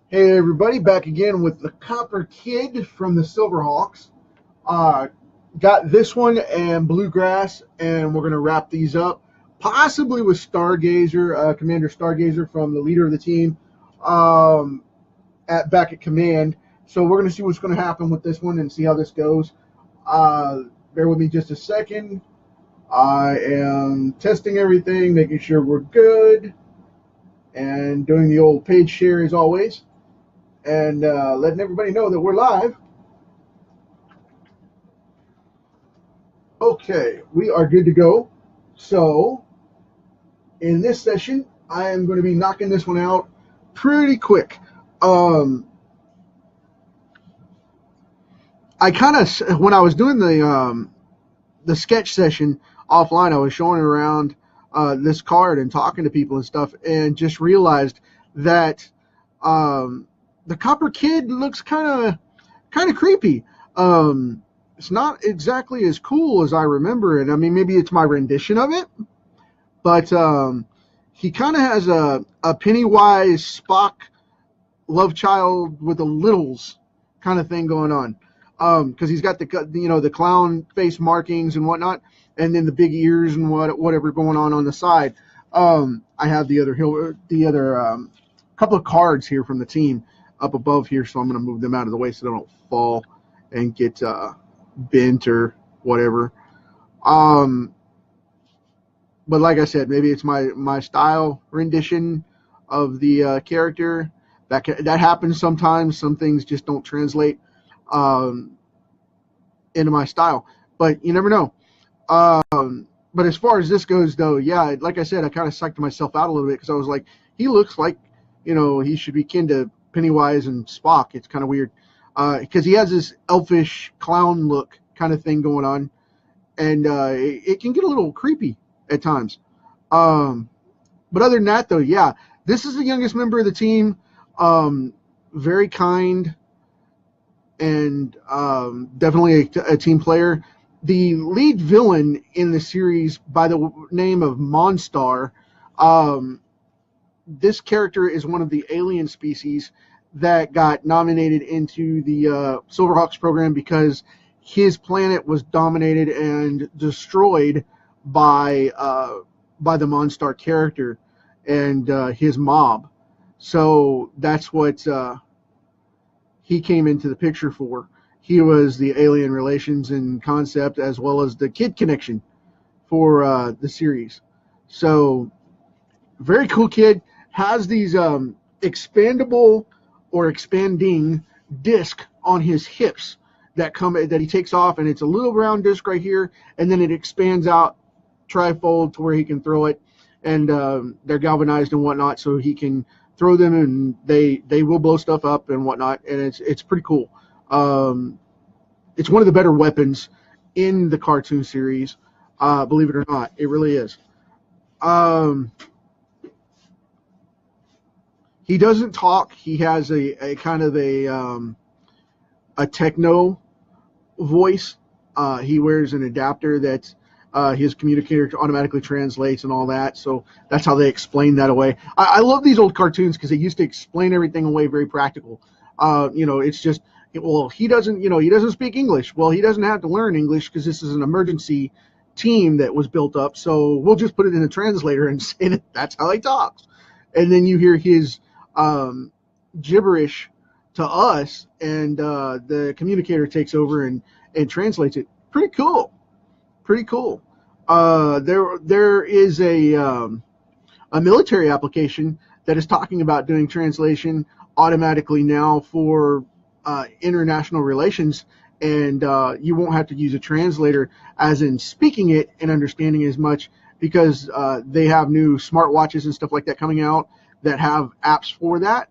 Hey everybody, back again with the Copper Kid from the Silverhawks. Uh, got this one and Bluegrass, and we're gonna wrap these up, possibly with Stargazer, Commander Stargazer from the leader of the team, um, at back at command. So we're gonna see what's gonna happen with this one and see how this goes. Uh, Bear with me just a second. I am testing everything, making sure we're good, and doing the old page share as always, and letting everybody know that we're live. Okay, we are good to go. So, in this session, I am going to be knocking this one out pretty quick. Um, I kind of, when I was doing the sketch session offline, I was showing around this card and talking to people and stuff, and just realized that um, the Copper Kid looks kind of creepy. It's not exactly as cool as I remember it. I mean, maybe it's my rendition of it, but he kind of has a Pennywise Spock love child with the littles kind of thing going on. Because he's got the clown face markings and whatnot, and then the big ears and whatever going on the side. I have the other couple of cards here from the team up above here, so I'm going to move them out of the way so they don't fall and get bent or whatever. Um, but like I said, maybe it's my style rendition of the character. That happens sometimes. Some things just don't translate um, into my style, but you never know. But as far as this goes, though, yeah, like I said, I kind of psyched myself out a little bit because I was like, he looks like, he should be kin to Pennywise and Spock. It's kind of weird because he has this elfish clown look kind of thing going on, and it can get a little creepy at times. Um, but other than that, though, yeah, this is the youngest member of the team. Very kind and definitely a team player. The lead villain in the series, by the name of Monstar, um, this character is one of the alien species that got nominated into the Silverhawks program because his planet was dominated and destroyed by the Monstar character and his mob. So that's what he came into the picture for. He was the alien relations and concept as well as the kid connection for the series. So very cool kid. Has these expandable or expanding disc on his hips that he takes off, and it's a little round disc right here, and then it expands out trifold to where he can throw it, and they're galvanized and whatnot, so he can throw them, and they will blow stuff up and whatnot, and it's pretty cool. It's one of the better weapons in the cartoon series, believe it or not. It really is. Um, he doesn't talk. He has a kind of a techno voice. He wears an adapter that his communicator automatically translates and all that. So that's how they explain that away. I love these old cartoons because they used to explain everything away very practical. It's just, well, he doesn't speak English. Well, he doesn't have to learn English because this is an emergency team that was built up. So we'll just put it in a translator and say that that's how he talks. And then you hear his gibberish to us, and the communicator takes over and translates it. Pretty cool. Pretty cool. There is a military application that is talking about doing translation automatically now for international relations, and you won't have to use a translator as in speaking it and understanding it as much because they have new smartwatches and stuff like that coming out that have apps for that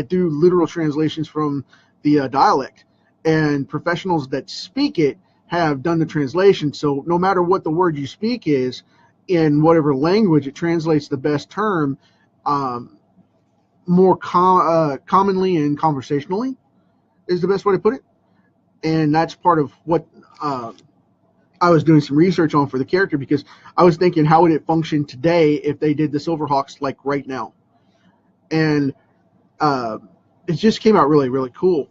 do literal translations from the dialect, and professionals that speak it have done the translation. So no matter what the word you speak is in whatever language, it translates the best term more commonly and conversationally is the best way to put it. And that's part of what I was doing some research on for the character, because I was thinking, how would it function today if they did the Silverhawks like right now? And it just came out really, really cool.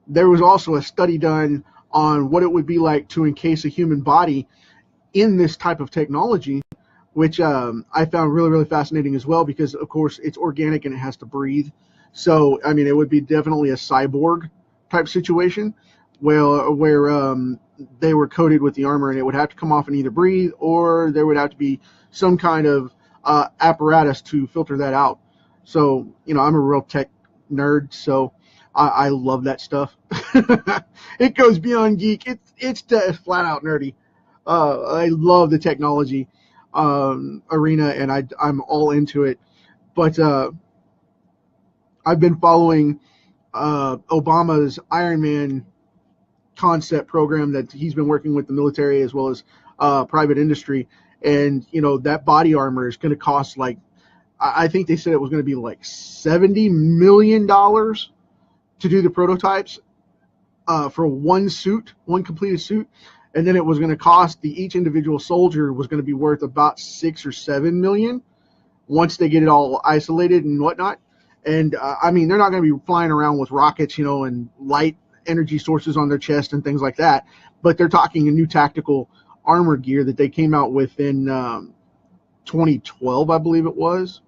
There was also a study done on what it would be like to encase a human body in this type of technology, which I found really, really fascinating as well, because of course it's organic and it has to breathe. So I mean, it would be definitely a cyborg type situation where they were coated with the armor, and it would have to come off and either breathe, or there would have to be some kind of apparatus to filter that out. So, you know, I'm a real tech nerd, so I love that stuff. It goes beyond geek. It's just flat out nerdy. I love the technology arena, and I'm all into it. But I've been following Obama's Iron Man concept program that he's been working with the military as well as private industry. And, you know, that body armor is going to cost like, I think they said it was going to be like $70 million to do the prototypes for one suit, one completed suit. And then it was going to cost each individual soldier was going to be worth about 6 or 7 million once they get it all isolated and whatnot. And I mean, they're not going to be flying around with rockets, you know, and light energy sources on their chest and things like that. But they're talking a new tactical armor gear that they came out with in 2012, I believe it was,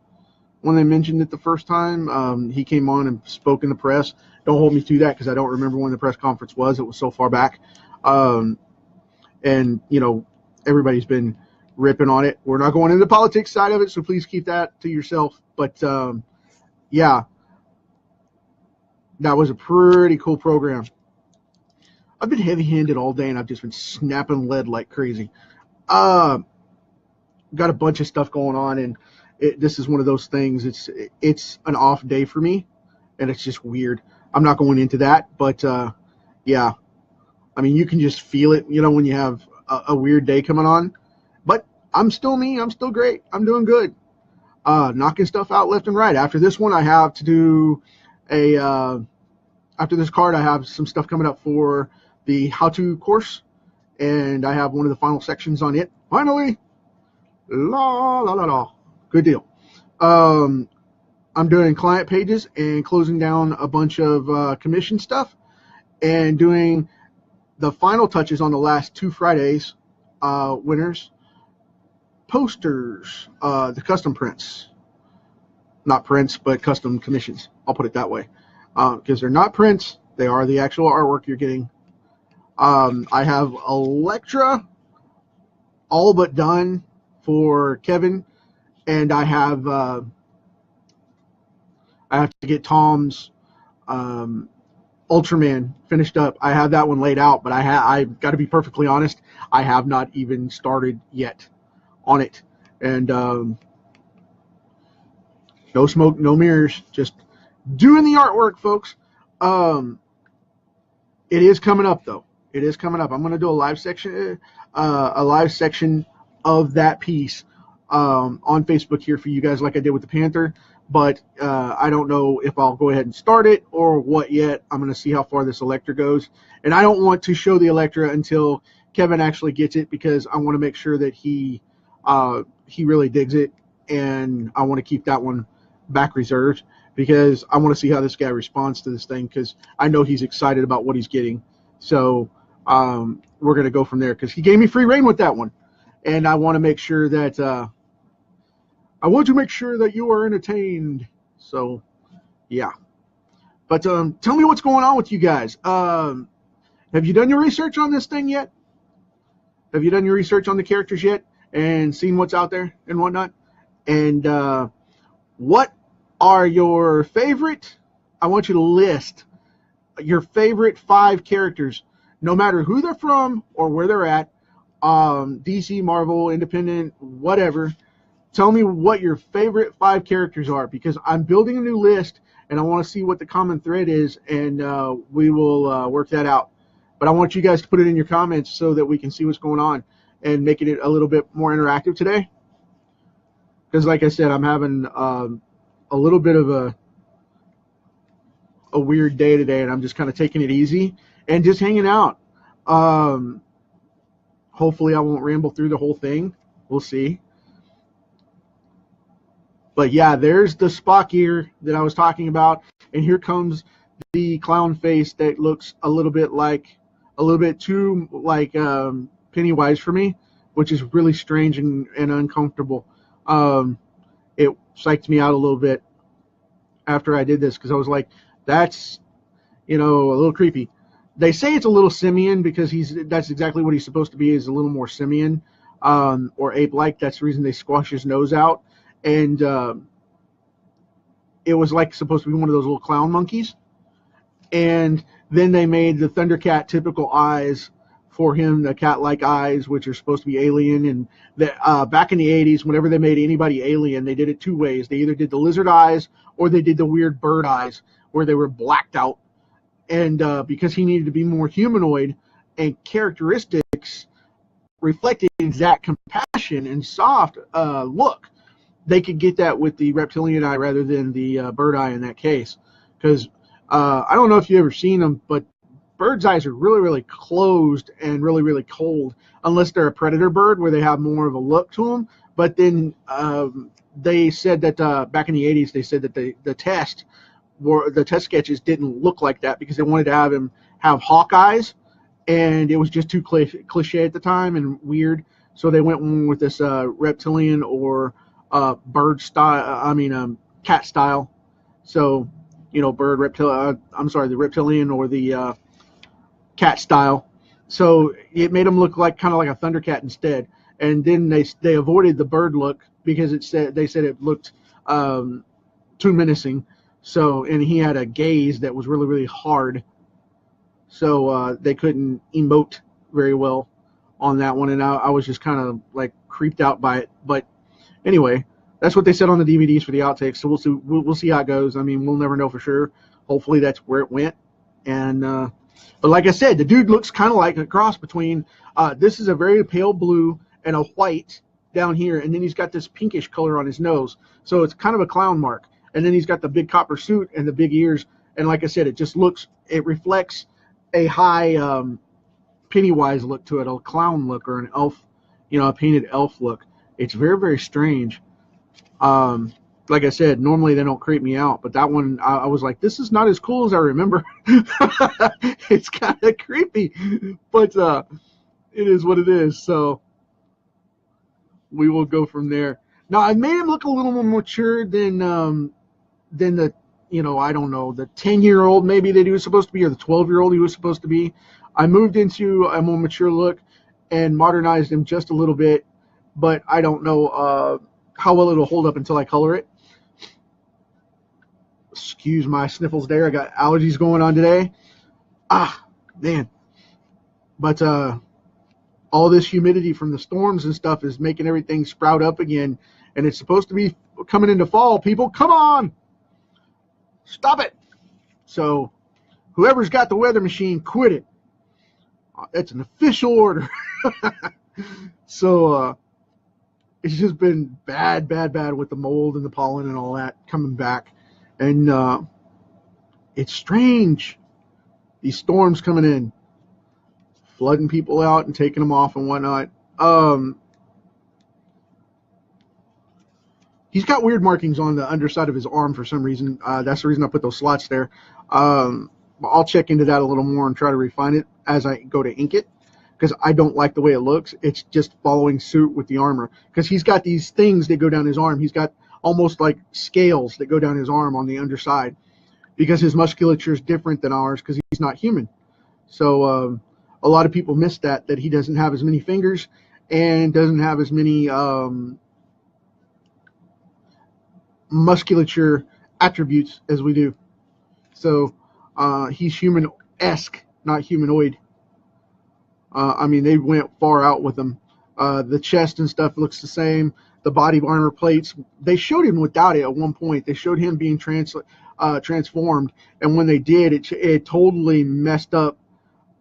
when they mentioned it the first time. He came on and spoke in the press. Don't hold me to that because I don't remember when the press conference was. It was so far back. And, you know, everybody's been ripping on it. We're not going into the politics side of it, so please keep that to yourself. But, yeah, that was a pretty cool program. I've been heavy-handed all day, and I've just been snapping lead like crazy. Got a bunch of stuff going on, and this is one of those things. It's an off day for me, and it's just weird. I'm not going into that, but, yeah. I mean, you can just feel it, you know, when you have a weird day coming on. But I'm still me. I'm still great. I'm doing good. Knocking stuff out left and right. After this one, I have to do after this card, I have some stuff coming up for the how-to course, and I have one of the final sections on it. Finally, la la la la, good deal. I'm doing client pages and closing down a bunch of commission stuff, and doing the final touches on the last 2 Fridays winners posters, the custom prints. Not prints, but custom commissions. I'll put it that way. Because they're not prints. They are the actual artwork you're getting. I have Electra all but done for Kevin. And I have to get Tom's Ultraman finished up. I have that one laid out, but I've got to be perfectly honest, I have not even started yet on it. And no smoke, no mirrors, just doing the artwork, folks. It is coming up, though. It is coming up. I'm going to do a live section of that piece on Facebook here for you guys, like I did with the Panther. But I don't know if I'll go ahead and start it or what yet. I'm going to see how far this Electra goes. And I don't want to show the Electra until Kevin actually gets it, because I want to make sure that he really digs it. And I want to keep that one back reserved, because I want to see how this guy responds to this thing, because I know he's excited about what he's getting. So we're going to go from there, because he gave me free reign with that one. And I want to make sure that you are entertained. So, yeah. But tell me what's going on with you guys. Have you done your research on this thing yet? Have you done your research on the characters yet and seen what's out there and whatnot? And what are your favorite? I want you to list your favorite 5 characters, no matter who they're from or where they're at, DC, Marvel, Independent, whatever. Tell me what your favorite 5 characters are, because I'm building a new list and I want to see what the common thread is, and we will work that out. But I want you guys to put it in your comments so that we can see what's going on and making it a little bit more interactive today. Because like I said, I'm having a little bit of a weird day today, and I'm just kind of taking it easy and just hanging out. Hopefully I won't ramble through the whole thing. We'll see. But yeah, there's the Spock ear that I was talking about, and here comes the clown face that looks a little bit too like Pennywise for me, which is really strange and uncomfortable. It psyched me out a little bit after I did this because I was like, that's a little creepy. They say it's a little simian because that's exactly what he's supposed to be, is a little more simian or ape-like. That's the reason they squash his nose out, and it was like supposed to be one of those little clown monkeys. And then they made the Thundercat typical eyes for him, the cat-like eyes, which are supposed to be alien. And back in the 80s, whenever they made anybody alien, they did it two ways. They either did the lizard eyes or they did the weird bird eyes where they were blacked out. And because he needed to be more humanoid and characteristics reflecting that compassion and soft look, they could get that with the reptilian eye rather than the bird eye in that case. Because I don't know if you've ever seen them, but birds' eyes are really, really closed and really, really cold, unless they're a predator bird where they have more of a look to them. But then they said that back in the 80s, they said that the test sketches didn't look like that because they wanted to have him have hawk eyes, and it was just too cliche at the time and weird. So they went with this reptilian or bird style, cat style. So, bird, reptile, the reptilian or the cat style. So it made them look like kind of like a Thundercat instead. And then they avoided the bird look because they said it looked too menacing. So, and he had a gaze that was really, really hard. So they couldn't emote very well on that one. And I was just kind of like creeped out by it. But anyway, that's what they said on the DVDs for the outtakes. So we'll see how it goes. I mean, we'll never know for sure. Hopefully that's where it went. And but like I said, the dude looks kind of like a cross between this is a very pale blue and a white down here, and then he's got this pinkish color on his nose. So it's kind of a clown mark. And then he's got the big copper suit and the big ears. And like I said, it reflects a high Pennywise look to it, a clown look or an elf, a painted elf look. It's very, very strange. Like I said, normally they don't creep me out, but that one I was like, this is not as cool as I remember. It's kind of creepy, but it is what it is. So we will go from there. Now I made him look a little more mature than the I don't know, the 10-year-old maybe that he was supposed to be, or the 12-year-old he was supposed to be. I moved into a more mature look and modernized him just a little bit, but I don't know how well it'll hold up until I color it. Excuse my sniffles there. I got allergies going on today. Man. But all this humidity from the storms and stuff is making everything sprout up again, and it's supposed to be coming into fall. People, come on! Stop it! So, whoever's got the weather machine, quit it. It's an official order. So, it's just been bad with the mold and the pollen and all that coming back. And it's strange. These storms coming in, flooding people out and taking them off and whatnot. He's got weird markings on the underside of his arm for some reason. That's the reason I put those slots there. I'll check into that a little more and try to refine it as I go to ink it, because I don't like the way it looks. It's just following suit with the armor, because he's got these things that go down his arm. He's got almost like scales that go down his arm on the underside, because his musculature is different than ours, because he's not human. So a lot of people miss that he doesn't have as many fingers and doesn't have as many musculature attributes as we do. So he's human-esque, not humanoid. I mean, they went far out with him. The chest and stuff looks the same. The body armor plates, they showed him without it at one point. They showed him being transformed, and when they did, it totally messed up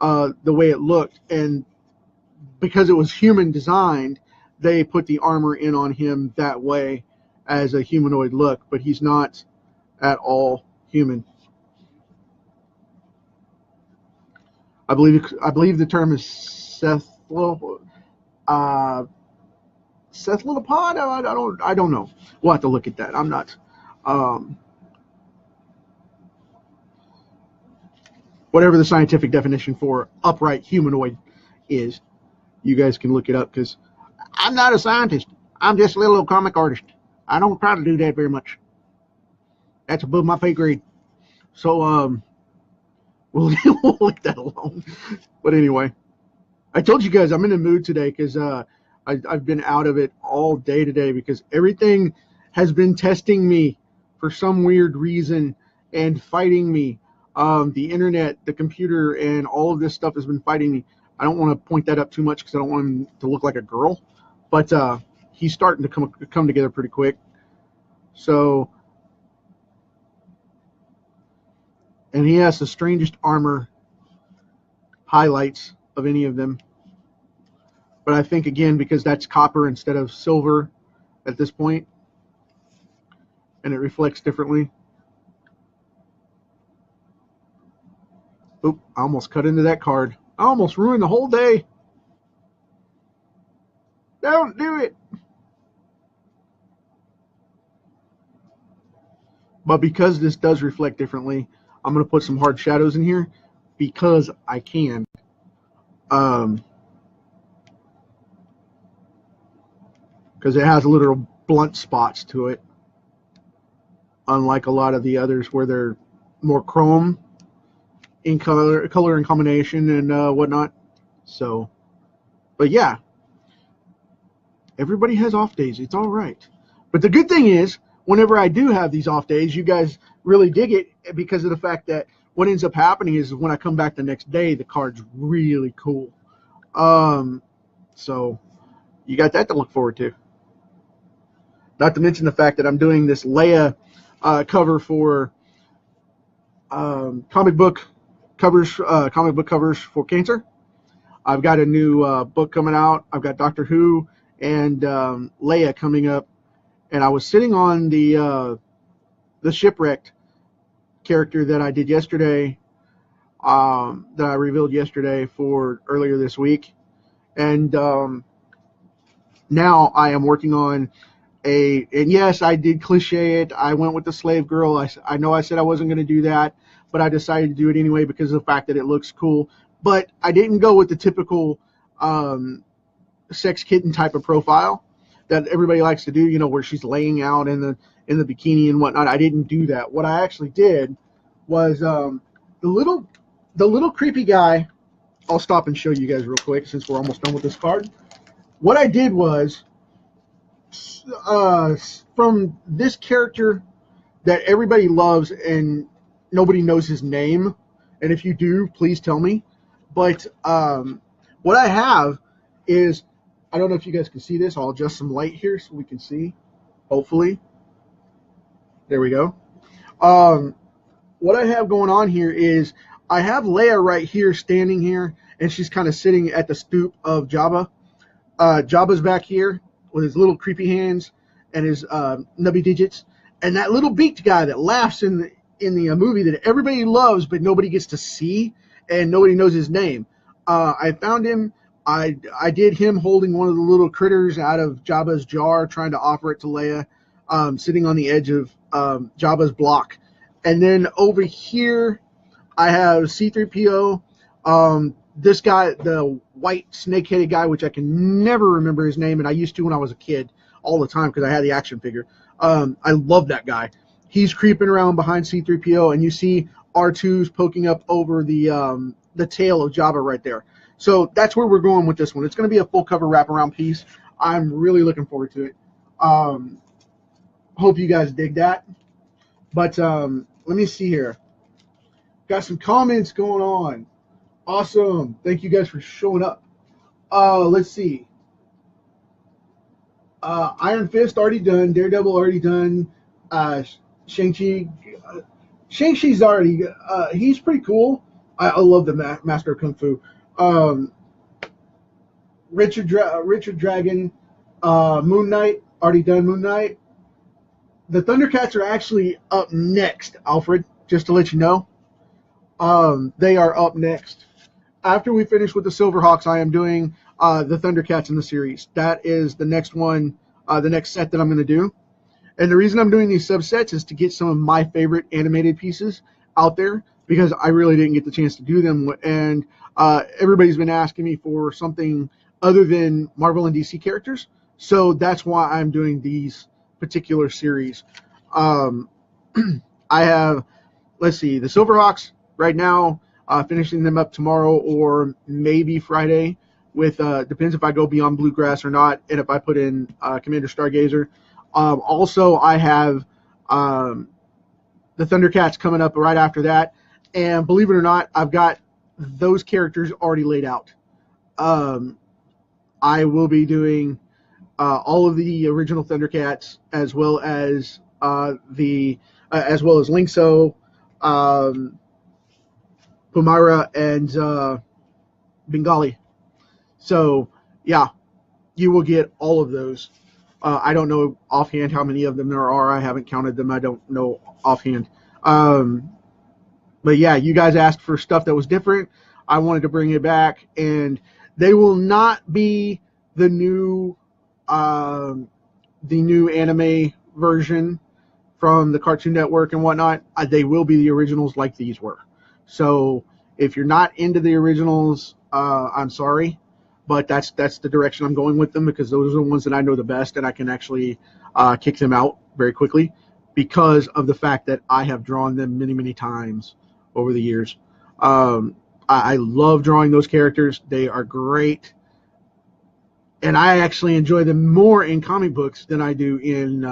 the way it looked. And because it was human designed, they put the armor in on him that way as a humanoid look, but he's not at all human. I believe the term is cephalo. Seth Littlepod? I don't know. We'll have to look at that. I'm not. Whatever the scientific definition for upright humanoid is, you guys can look it up, because I'm not a scientist. I'm just a little comic artist. I don't try to do that very much. That's above my pay grade. So we'll leave that alone. But anyway, I told you guys I'm in the mood today because I've been out of it all day today, because everything has been testing me for some weird reason and fighting me. The internet, the computer, and all of this stuff has been fighting me. I don't want to point that up too much because I don't want him to look like a girl, but he's starting to come together pretty quick. So, and he has the strangest armor highlights of any of them. But I think, again, because that's copper instead of silver at this point, and it reflects differently. Oop, I almost cut into that card. I almost ruined the whole day. Don't do it. But because this does reflect differently, I'm going to put some hard shadows in here because I can. Because it has little blunt spots to it, unlike a lot of the others where they're more chrome in color and combination and whatnot. So, but yeah, everybody has off days. It's all right. But the good thing is, whenever I do have these off days, you guys really dig it, because of the fact that what ends up happening is when I come back the next day, the card's really cool. So you got that to look forward to. Not to mention the fact that I'm doing this Leia cover for comic book covers for cancer. I've got a new book coming out. I've got Doctor Who and Leia coming up, and I was sitting on the shipwrecked character that I did yesterday, that I revealed yesterday for earlier this week, and now I am working on and yes, I did cliche it. I went with the slave girl. I know I said I wasn't going to do that, but I decided to do it anyway because of the fact that it looks cool. But I didn't go with the typical sex kitten type of profile that everybody likes to do, you know, where she's laying out in the bikini and whatnot. I didn't do that. What I actually did was the little creepy guy. I'll stop and show you guys real quick since we're almost done with this card. What I did was, from this character that everybody loves and nobody knows his name, and if you do, please tell me. But what I have is, I don't know if you guys can see this. I'll adjust some light here so we can see, hopefully. There we go. What I have going on here is I have Leia right here, standing here, and she's kind of sitting at the stoop of Jabba. Jabba's back here with his little creepy hands and his nubby digits, and that little beaked guy that laughs in the movie that everybody loves but nobody gets to see and nobody knows his name. I found him. I did him holding one of the little critters out of Jabba's jar, trying to offer it to Leia, sitting on the edge of Jabba's block. And then over here, I have C-3PO. This guy, the white snake-headed guy, which I can never remember his name, and I used to when I was a kid all the time because I had the action figure. I love that guy. He's creeping around behind C-3PO, and you see R2's poking up over the tail of Jabba right there. So that's where we're going with this one. It's going to be a full cover wraparound piece. I'm really looking forward to it. Hope you guys dig that. But let me see here. Got some comments going on. Awesome. Thank you guys for showing up. Let's see. Iron Fist already done. Daredevil already done. Shang-Chi's already. He's pretty cool. I love the Master of Kung Fu. Richard Dragon. Moon Knight already done. Moon Knight. The Thundercats are actually up next, Alfred. Just to let you know. They are up next. After we finish with the Silverhawks, I am doing the Thundercats in the series. That is the next one, the next set that I'm going to do. And the reason I'm doing these subsets is to get some of my favorite animated pieces out there, because I really didn't get the chance to do them. And everybody's been asking me for something other than Marvel and DC characters. So that's why I'm doing these particular series. I have, let's see, the Silverhawks right now, finishing them up tomorrow or maybe Friday. With depends if I go beyond Bluegrass or not, and if I put in Commander Stargazer. Also, I have the Thundercats coming up right after that, and believe it or not, I've got those characters already laid out. I will be doing all of the original Thundercats, as well as Linkso, Pumara, and Bengali. So, yeah, you will get all of those. I don't know offhand how many of them there are. I haven't counted them. I don't know offhand. But, yeah, you guys asked for stuff that was different. I wanted to bring it back. And they will not be the new anime version from the Cartoon Network and whatnot. They will be the originals like these were. So, if you're not into the originals, I'm sorry. But that's the direction I'm going with them, because those are the ones that I know the best, and I can actually kick them out very quickly because of the fact that I have drawn them many, many times over the years. I love drawing those characters. They are great. And I actually enjoy them more in comic books than I do in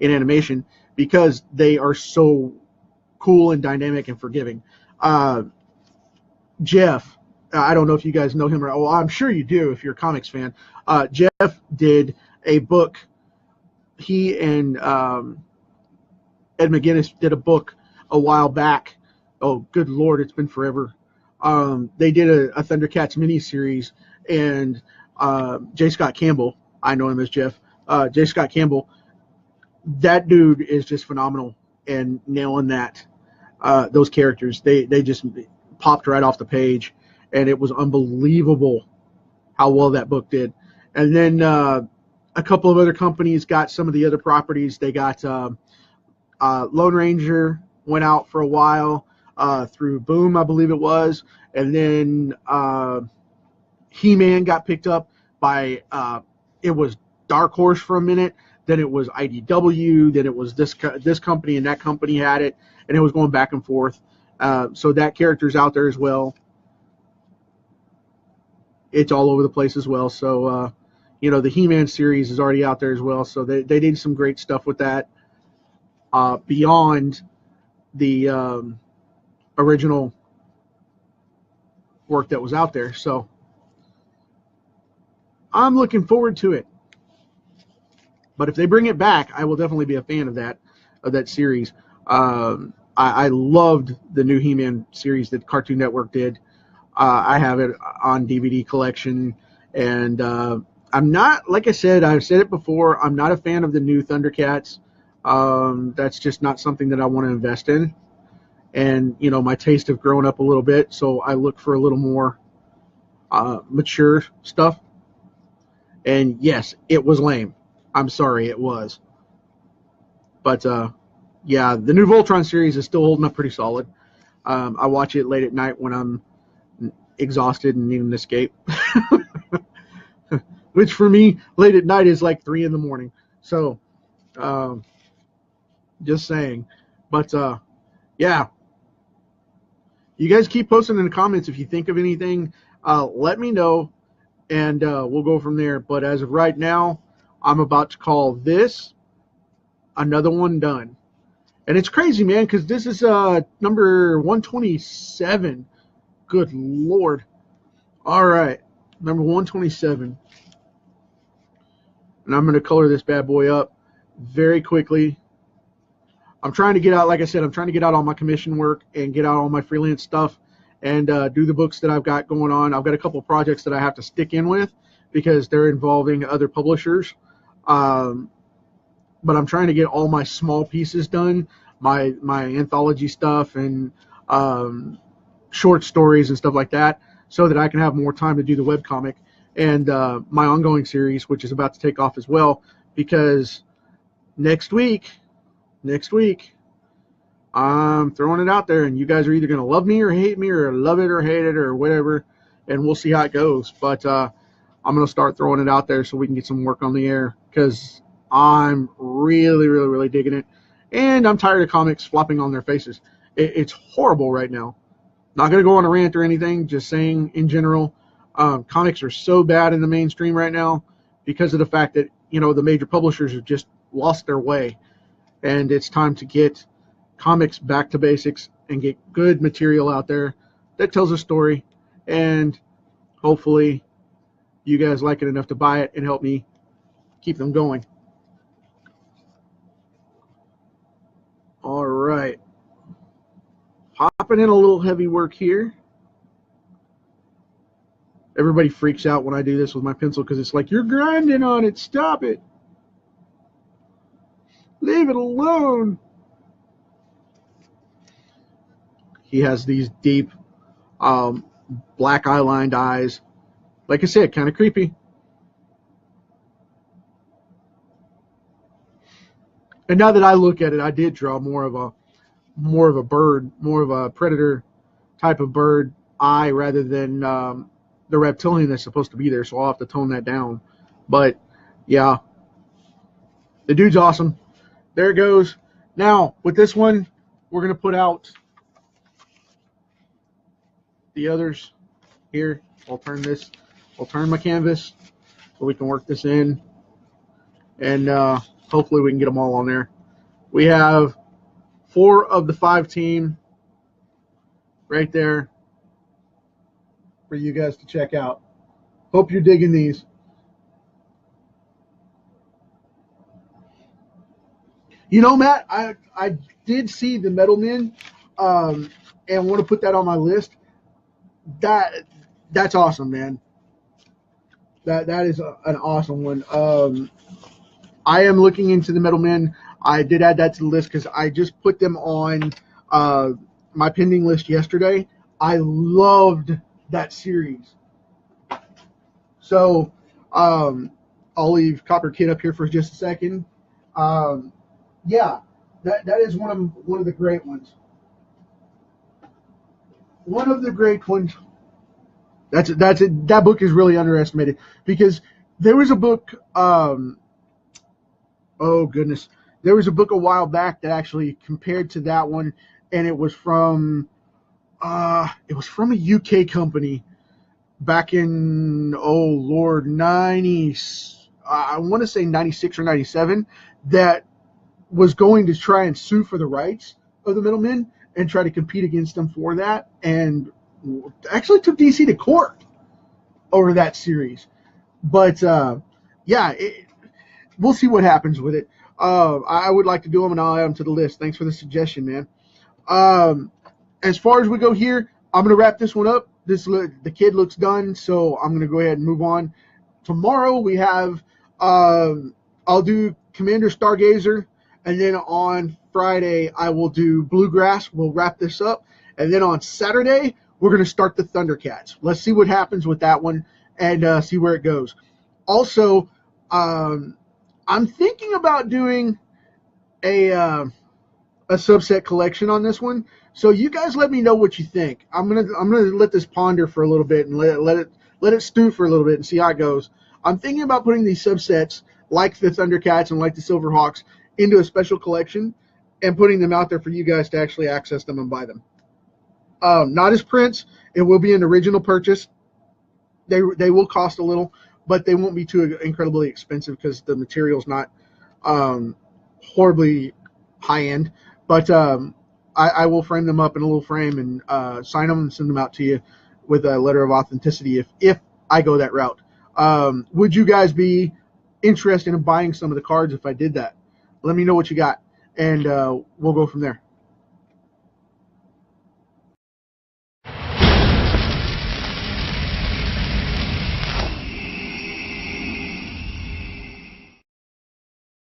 animation, because they are so cool and dynamic and forgiving. Jeff, I don't know if you guys know him, or well, I'm sure you do if you're a comics fan. Jeff did a book. He and Ed McGuinness did a book a while back. Oh, good Lord, it's been forever. They did a Thundercats miniseries, and J. Scott Campbell, I know him as Jeff, J. Scott Campbell, that dude is just phenomenal and nailing those characters. They just popped right off the page. And it was unbelievable how well that book did. And then a couple of other companies got some of the other properties. They got Lone Ranger went out for a while through Boom, I believe it was. And then He-Man got picked up by, it was Dark Horse for a minute. Then it was IDW. Then it was this company, and that company had it. And it was going back and forth. So that character's out there as well. It's all over the place as well. So, the He-Man series is already out there as well. So they did some great stuff with that beyond the original work that was out there. So I'm looking forward to it. But if they bring it back, I will definitely be a fan of that series. I loved the new He-Man series that Cartoon Network did. I have it on DVD collection, and I'm not, like I said, I've said it before, I'm not a fan of the new Thundercats. That's just not something that I want to invest in. And, my taste have grown up a little bit, so I look for a little more mature stuff. And yes, it was lame. I'm sorry, it was. But, yeah, the new Voltron series is still holding up pretty solid. I watch it late at night when I'm exhausted and need an escape. Which for me, late at night is like 3 a.m. So, just saying. But, yeah. You guys keep posting in the comments if you think of anything. Let me know, and we'll go from there. But as of right now, I'm about to call this another one done. And it's crazy, man, because this is number 127. Good Lord. All right. Number 127. And I'm going to color this bad boy up very quickly. I'm trying to get out, like I said, I'm trying to get out all my commission work and get out all my freelance stuff and do the books that I've got going on. I've got a couple of projects that I have to stick in with because they're involving other publishers. But I'm trying to get all my small pieces done, my anthology stuff and short stories and stuff like that, so that I can have more time to do the webcomic. and my ongoing series, which is about to take off as well, because next week, I'm throwing it out there, and you guys are either going to love me or hate me, or love it or hate it, or whatever, and we'll see how it goes. But I'm going to start throwing it out there so we can get some work on the air, because I'm really, really, really digging it, and I'm tired of comics flopping on their faces. It's horrible right now. Not going to go on a rant or anything, just saying in general, comics are so bad in the mainstream right now because of the fact that, you know, the major publishers have just lost their way, and it's time to get comics back to basics and get good material out there that tells a story, and hopefully you guys like it enough to buy it and help me keep them going. All right, hopping in a little heavy work here. Everybody freaks out when I do this with my pencil because it's like, you're grinding on it, stop it, leave it alone. He has these deep black eyelined eyes. Like I said, kind of creepy. And now that I look at it, I did draw more of a bird, more of a predator type of bird eye rather than the reptilian that's supposed to be there. So I'll have to tone that down. But yeah, the dude's awesome. There it goes. Now with this one, we're gonna put out the others here. I'll turn my canvas so we can work this in, and hopefully we can get them all on there. We have 4 of the 5 team right there for you guys to check out. Hope you're digging these. You know, Matt, I did see the Metal Men, and want to put that on my list. That's awesome, man. That is an awesome one. I am looking into the Metal Men. I did add that to the list because I just put them on my pending list yesterday. I loved that series. So I'll leave Copper Kid up here for just a second. Yeah, that is one of the great ones. One of the great ones. That's it. That book is really underestimated because there was a book. Oh goodness, there was a book a while back that actually compared to that one, and it was from a UK company back in I want to say 96 or 97, that was going to try and sue for the rights of the Middlemen and try to compete against them for that, and actually took DC to court over that series. But yeah, we'll see what happens with it. I would like to do them, and I'll add them to the list. Thanks for the suggestion, man. As far as we go here, I'm going to wrap this one up. The kid looks done, so I'm going to go ahead and move on. Tomorrow we have, I'll do Commander Stargazer, and then on Friday I will do Bluegrass. We'll wrap this up, and then on Saturday we're going to start the Thundercats. Let's see what happens with that one and see where it goes. Also, I'm thinking about doing a subset collection on this one. So you guys let me know what you think. I'm gonna let this ponder for a little bit and let it stew for a little bit and see how it goes. I'm thinking about putting these subsets like the Thundercats and like the Silverhawks into a special collection and putting them out there for you guys to actually access them and buy them. Not as prints. It will be an original purchase. They will cost a little, but they won't be too incredibly expensive because the material's not horribly high end. But I will frame them up in a little frame and sign them and send them out to you with a letter of authenticity if I go that route. Would you guys be interested in buying some of the cards if I did that? Let me know what you got, and we'll go from there.